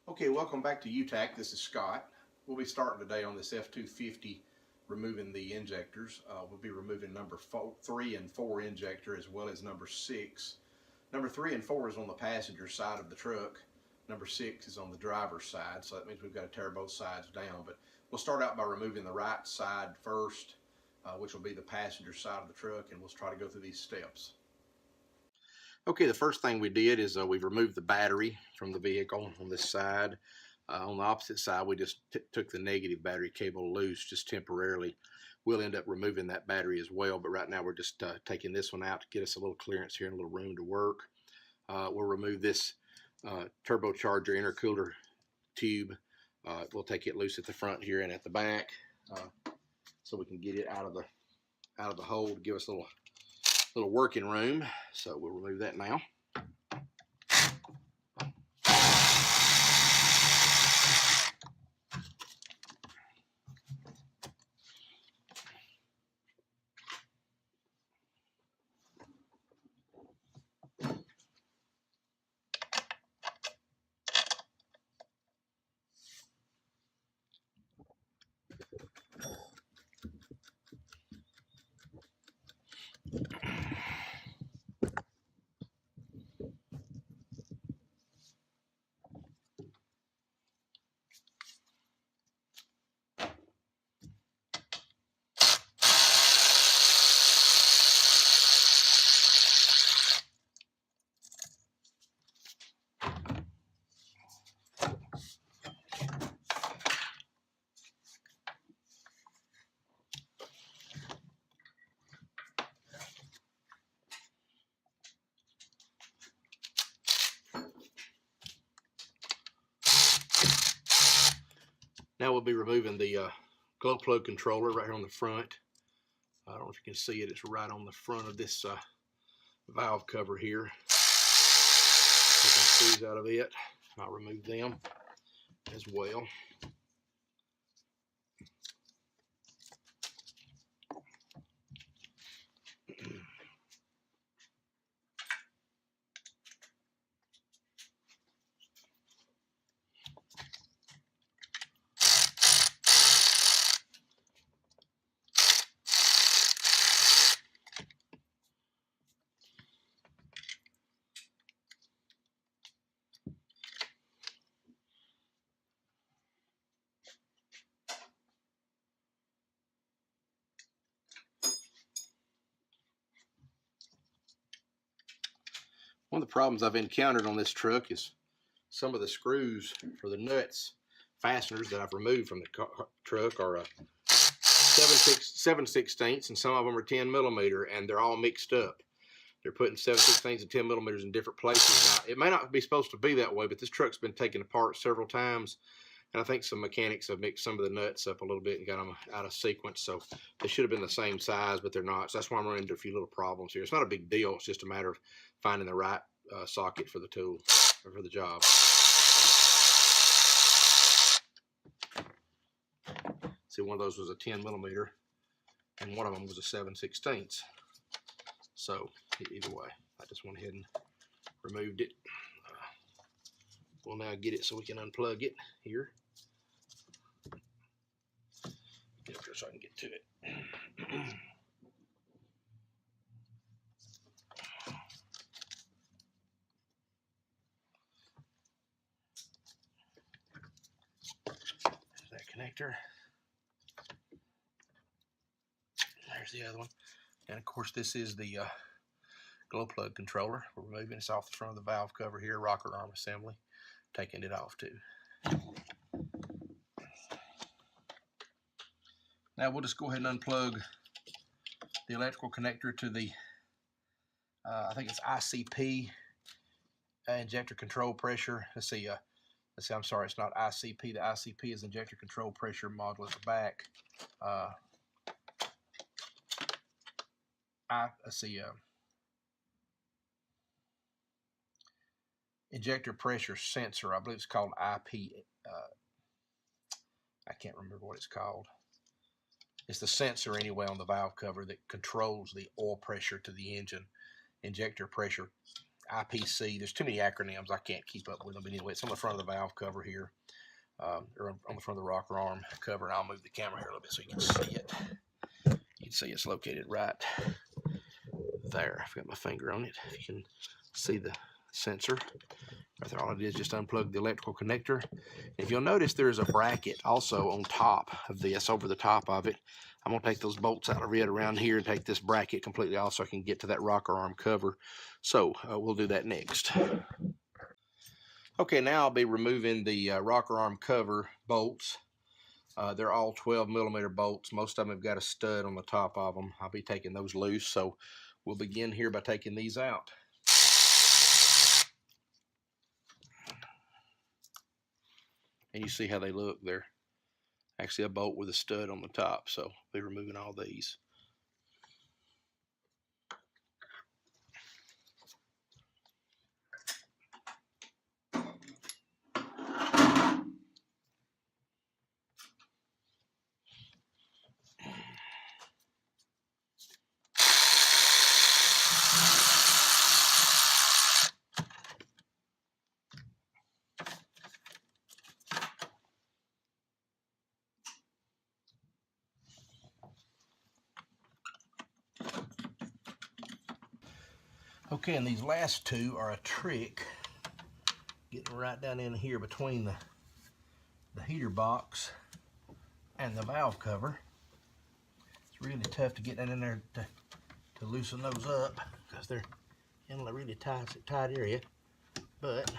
Okay, welcome back to UTAC. This is Scott. We'll be starting today on this F250 removing the injectors. We'll be removing number 3 and 4 injector as well as number 6. Number 3 and 4 is on the passenger side of the truck. Number 6 is on the driver's side, so that means we've got to tear both sides down. But we'll start out by removing the right side first, which will be the passenger side of the truck, and we'll try to go through these steps. Okay, the first thing we did is we've removed the battery from the vehicle on this side. On the opposite side, we just took the negative battery cable loose just temporarily. We'll end up removing that battery as well, but right now we're just taking this one out to get us a little clearance here and a little room to work. We'll remove this turbocharger intercooler tube. We'll take it loose at the front here and at the back so we can get it out of the hole to give us a little working room. So we'll remove that now. Now we'll be removing the glow plug controller right here on the front. I don't know if you can see it. It's right on the front of this valve cover here. Taking screws out of it. I'll remove them as well. One of the problems I've encountered on this truck is some of the screws for the nuts fasteners that I've removed from the truck are 7/16, and some of them are 10 millimeter, and they're all mixed up. They're putting 7/16 and 10 millimeters in different places. Now, it may not be supposed to be that way, but this truck's been taken apart several times, and I think some mechanics have mixed some of the nuts up a little bit and got them out of sequence, so they should have been the same size, but they're not. So that's why I'm running into a few little problems here. It's not a big deal. It's just a matter of finding the right socket for the tool or for the job. See, one of those was a 10 millimeter, and one of them was a 7/16. So either way, I just went ahead and removed it. We'll now get it so we can unplug it here. Get up here so I can get to it. There's that connector. There's the other one. And of course, this is the glow plug controller. We're removing this off the front of the valve cover here, rocker arm assembly, taking it off too. Now we'll just go ahead and unplug the electrical connector to the, I think it's ICP, injector control pressure. Let's see, I'm sorry, it's not ICP. The ICP is injector control pressure model at the back. Let's see, injector pressure sensor. I believe it's called IP. I can't remember what it's called. It's the sensor anyway on the valve cover that controls the oil pressure to the engine. Injector pressure IPC. There's too many acronyms. I can't keep up with them. But anyway, it's on the front of the valve cover here, or on the front of the rocker arm cover. And I'll move the camera here a little bit so you can see it. You can see it's located right there. I've got my finger on it. If you can see the sensor. Right there, all it is, just unplug the electrical connector. If you'll notice, there's a bracket also on top of this, over the top of it. I'm gonna take those bolts out of it around here and take this bracket completely off so I can get to that rocker arm cover. So we'll do that next. Okay, now I'll be removing the rocker arm cover bolts. They're all 12mm bolts. Most of them have got a stud on the top of them. I'll be taking those loose. So we'll begin here by taking these out. And you see how they look. They're actually a bolt with a stud on the top. So I'll be removing all these. Okay, and these last two are a trick. Getting right down in here between the heater box and the valve cover. It's really tough to get down in there to loosen those up because they're in a really tight area, but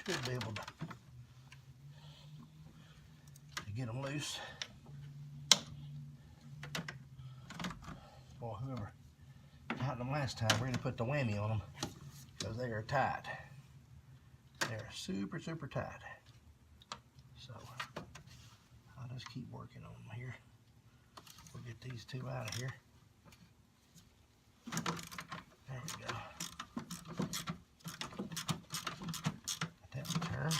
should be able to get them loose. Boy, whoever tightened them last time really put the whammy on them because they are tight. They're super tight. So I'll just keep working on them here. We'll get these two out of here. There we go. Let that turn.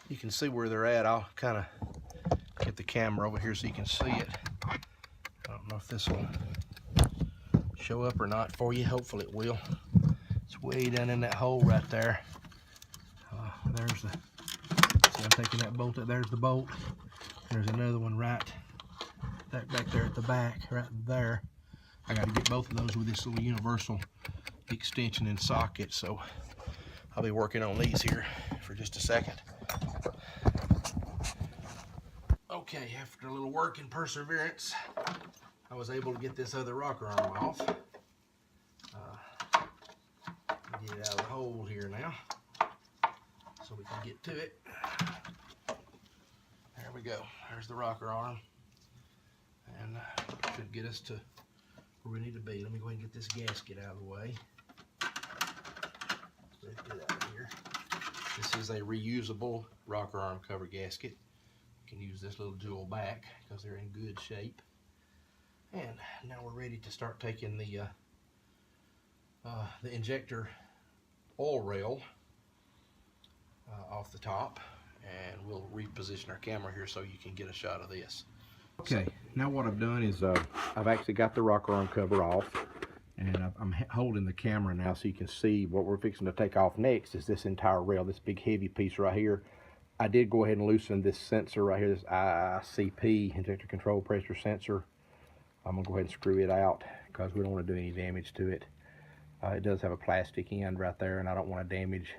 You can see where they're at. I'll kind of get the camera over here so you can see it. I don't know if this will show up or not for you. Hopefully it will. It's way down in that hole right there. There's the, see, I'm taking that bolt out. There's the bolt. There's another one right back there at the back, right there. I got to get both of those with this little universal extension and socket. So I'll be working on these here for just a second. Okay, after a little work and perseverance, I was able to get this other rocker arm off. Get it out of the hole here now, so we can get to it. There we go. There's the rocker arm, and should get us to where we need to be. Let me go ahead and get this gasket out of the way. Let's get it out of here. This is a reusable rocker arm cover gasket. You can use this little jewel back because they're in good shape. And now we're ready to start taking the injector oil rail off the top, and we'll reposition our camera here so you can get a shot of this. Okay, now what I've done is I've actually got the rocker arm cover off, and I'm holding the camera now so you can see what we're fixing to take off next is this entire rail, this big heavy piece right here. I did go ahead and loosen this sensor right here, this ICP, injector control pressure sensor. I'm gonna go ahead and screw it out because we don't want to do any damage to it. It does have a plastic end right there, and I don't want to damage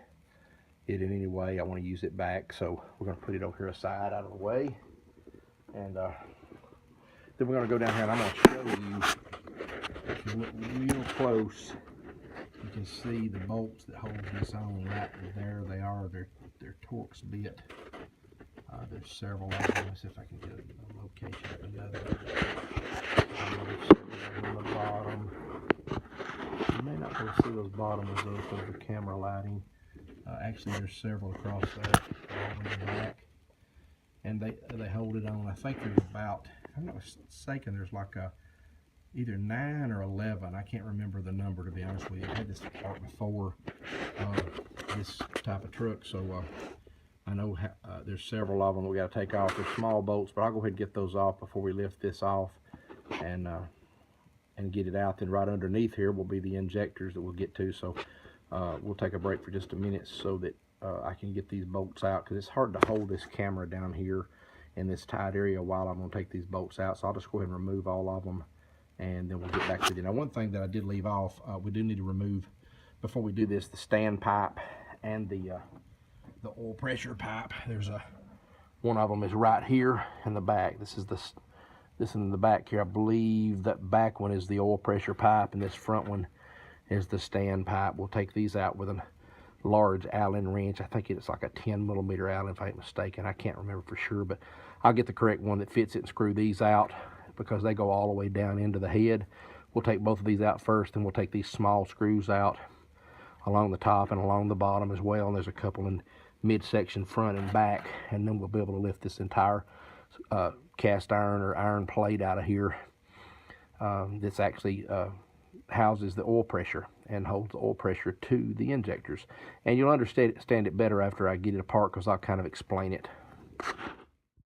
it in any way. I want to use it back, so we're going to put it over here aside, out of the way, and then we're going to go down here and I'm going to show you. If you look real close, you can see the bolts that hold this on right there. They are. They're Torx bit. There's several of them. Let's see if I can get a location of another. On the bottom. You may not be able to see those bottom ones though because of the camera lighting. Actually, there's several across there, all in the back, and they hold it on. I think there's about, if I'm not mistaken, there's like either 9 or 11. I can't remember the number, to be honest with you. I had this part before this type of truck, so I know there's several of them we got to take off. They're small bolts, but I'll go ahead and get those off before we lift this off and get it out. Then right underneath here will be the injectors that we'll get to. So we'll take a break for just a minute so that I can get these bolts out, because it's hard to hold this camera down here in this tight area while I'm going to take these bolts out. So I'll just go ahead and remove all of them, and then we'll get back to you. Now, one thing that I did leave off, we do need to remove, before we do this, the stand pipe and the oil pressure pipe. There's one of them is right here in the back. This is in the back here. I believe that back one is the oil pressure pipe, and this front one is the stand pipe. We'll take these out with a large Allen wrench. I think it's like a 10mm Allen, if I ain't mistaken. I can't remember for sure, but I'll get the correct one that fits it and screw these out, because they go all the way down into the head. We'll take both of these out first, and we'll take these small screws out along the top and along the bottom as well. And there's a couple in midsection front and back, and then we'll be able to lift this entire cast iron or iron plate out of here. This actually houses the oil pressure and holds the oil pressure to the injectors. And you'll understand it better after I get it apart, because I'll kind of explain it.